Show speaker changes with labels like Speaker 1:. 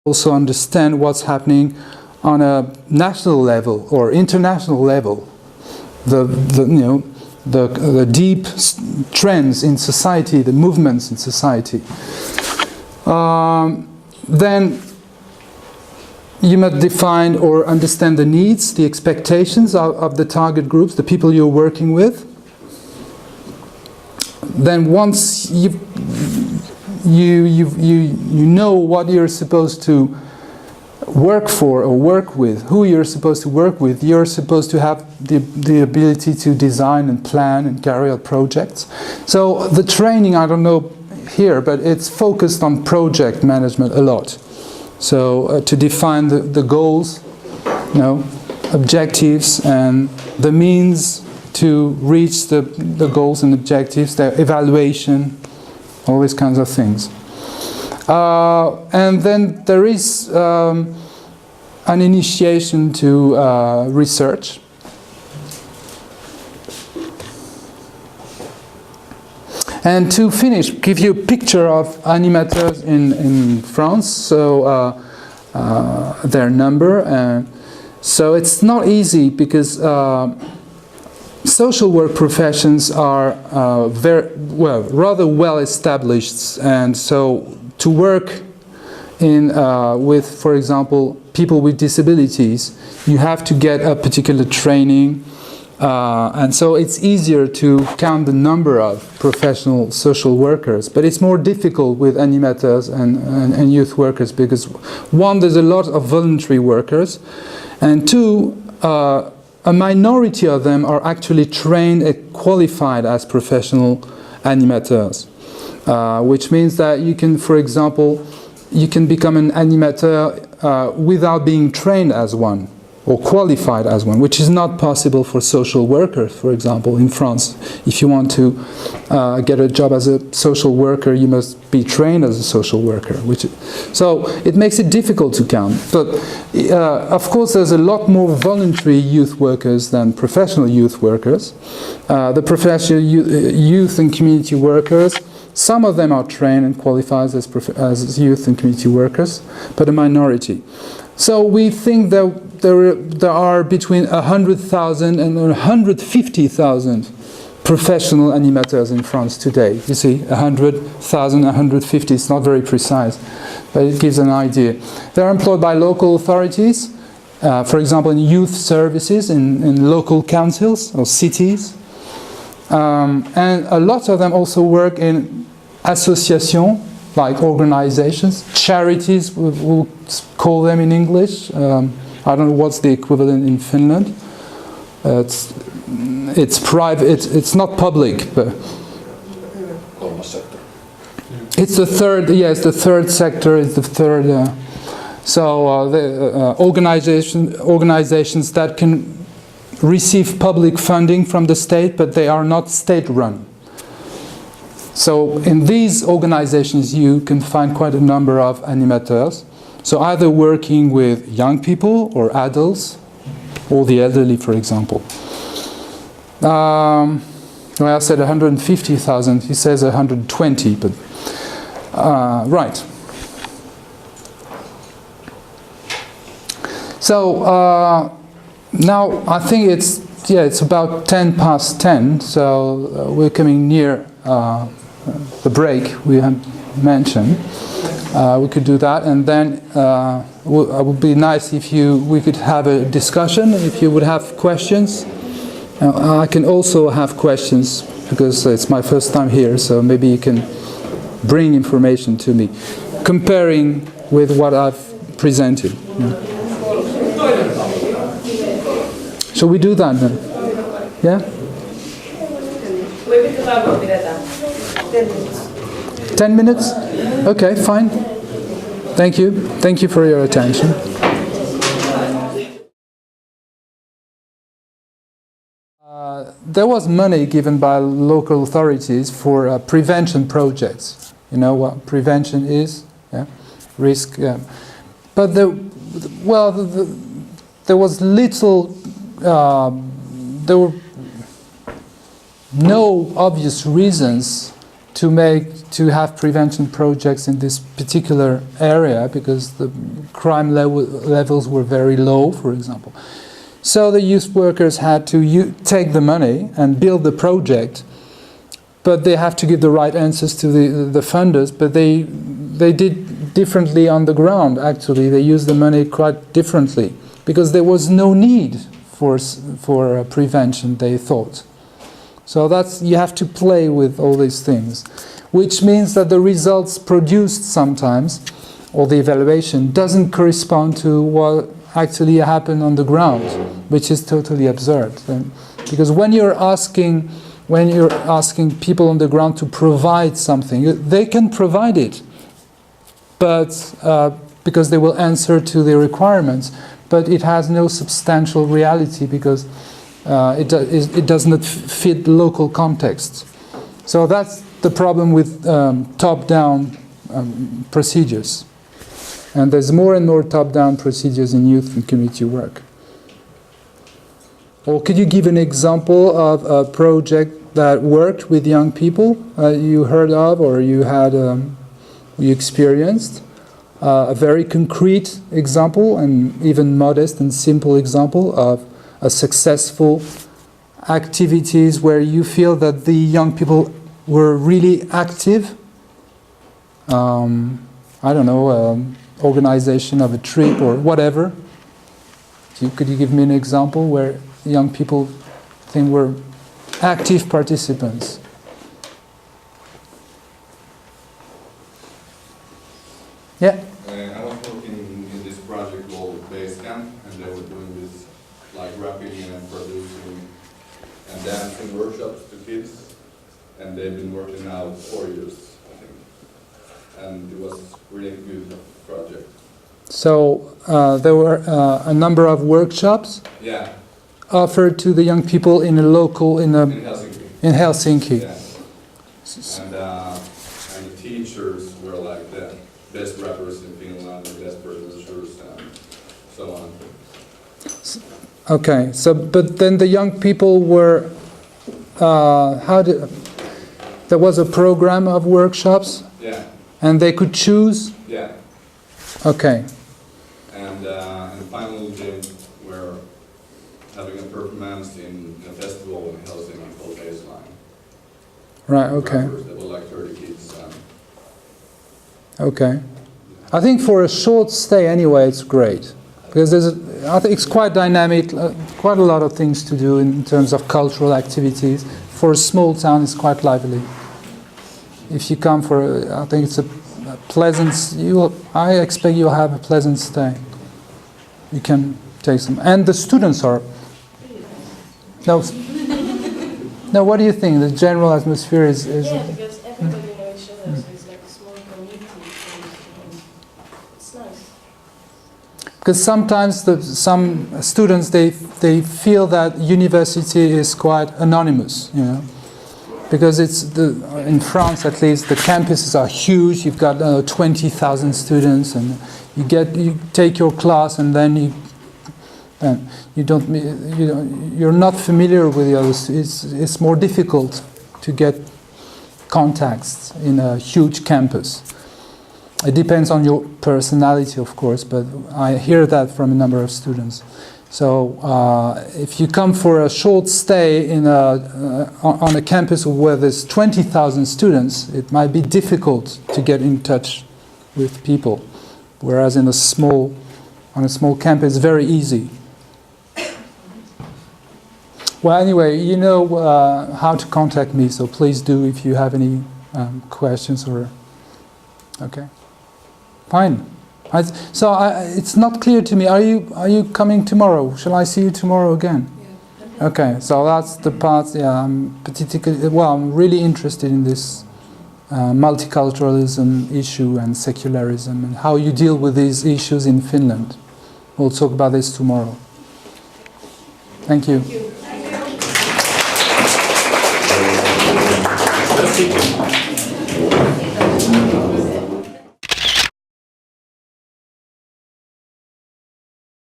Speaker 1: also understand what's happening on a national level or international level. The deep trends in society, the movements in society. Then you must define or understand the needs, the expectations of the target groups, the people you're working with. Then once you know what you're supposed to work for or work with, who you're supposed to work with, you're supposed to have the ability to design and plan and carry out projects. So the training, I don't know here, but it's focused on project management a lot. So to define the goals, objectives, and the means to reach the goals and objectives, their evaluation, all these kinds of things. And then there is an initiation to research. And to finish, give you a picture of animateurs in France, so their number. And so it's not easy because social work professions are rather well established, and so to work with, for example, people with disabilities, you have to get a particular training, and so it's easier to count the number of professional social workers, but it's more difficult with animateurs and youth workers because, one, there's a lot of voluntary workers, and two, a minority of them are actually trained and qualified as professional animateurs, which means that you can, for example, you can become an animateur without being trained as one or qualified as one, which is not possible for social workers, for example, in France. If you want to get a job as a social worker, you must be trained as a social worker. So it makes it difficult to count. But of course, there's a lot more voluntary youth workers than professional youth workers. The professional youth and community workers, some of them are trained and qualified as youth and community workers, but a minority. So we think that there are between 100,000 and 150,000 professional animateurs in France today. You see, 100,000, 150, it's not very precise, but it gives an idea. They're employed by local authorities, for example, in youth services, in local councils or cities. And a lot of them also work in associations, like organizations, charities, we'll call them in English. I don't know what's the equivalent in Finland. It's private. It's not public, but it's the third. Yes, the third sector is the third. The organizations that can receive public funding from the state, but they are not state-run. So in these organizations, you can find quite a number of animateurs. So either working with young people or adults, or the elderly, for example. Well, I said 150,000. He says 120, but right. So now I think it's about 10 past 10. So we're coming near the break we had mentioned. We could do that, and then it would be nice if we could have a discussion, if you would have questions. I can also have questions, because it's my first time here, so maybe you can bring information to me, comparing with what I've presented. Shall we do that then? Yeah? 10 minutes? Okay, fine. Thank you. Thank you for your attention. There was money given by local authorities for prevention projects. You know what prevention is? Yeah? Risk. Yeah. But there was little. There were no obvious reasons to have prevention projects in this particular area because the crime levels were very low, for example. So the youth workers had to take the money and build the project, but they have to give the right answers to the funders, but they did differently on the ground, actually. They used the money quite differently because there was no need for prevention, they thought. So you have to play with all these things, which means that the results produced sometimes, or the evaluation, doesn't correspond to what actually happened on the ground, which is totally absurd. Because when you're asking people on the ground to provide something, they can provide it, but because they will answer to the requirements, but it has no substantial reality because it does not fit local context. So that's the problem with top-down procedures. And there's more and more top-down procedures in youth and community work. Or could you give an example of a project that worked with young people you heard of or you had you experienced? A very concrete example and even modest and simple example of a successful activities where you feel that the young people were really active. I don't know, organization of a trip or whatever. Could you give me an example where young people think were active participants? Yeah.
Speaker 2: I was working in this project called Base Camp, and they were doing this like rapping and producing and dancing workshops to kids, and they've been working now 4 years, I think, and it was really good project. So
Speaker 1: there were a number of workshops offered to the young people in Helsinki. In Helsinki.
Speaker 2: Yeah. And the teachers were like the best rappers in Finland, the best producers, and so on.
Speaker 1: Okay, so but then the young people were there was a program of workshops.
Speaker 2: Yeah.
Speaker 1: And they could choose.
Speaker 2: Yeah.
Speaker 1: Okay.
Speaker 2: And finally they were having a performance in a festival in Helsinki called Baseline.
Speaker 1: Right. Okay.
Speaker 2: There were like 30 kids.
Speaker 1: Okay. I think for a short stay anyway, it's great because I think it's quite dynamic, quite a lot of things to do in terms of cultural activities. For a small town, it's quite lively. If you come I think it's a pleasant. I expect you'll have a pleasant stay. You can take some, and the students are. No. No. What do you think? The general atmosphere is.
Speaker 3: Yeah, because everybody knows each other, so it's like a small community. It's nice.
Speaker 1: Because sometimes some students they feel that university is quite anonymous, you know. Because in France at least the campuses are huge. You've got 20,000 students, and you take your class, and then you're not familiar with the others. It's more difficult to get contacts in a huge campus. It depends on your personality, of course, but I hear that from a number of students. So if you come for a short stay on a campus where there's 20,000 students, it might be difficult to get in touch with people, whereas on a small campus, it's very easy. Well, anyway, you know how to contact me, so please do if you have any questions or. Okay, fine. So it's not clear to me. Are you coming tomorrow? Shall I see you tomorrow again? Yeah. Okay. So that's the part. Yeah, I'm really interested in this multiculturalism issue and secularism and how you deal with these issues in Finland. We'll talk about this tomorrow. Thank you.
Speaker 2: Thank you.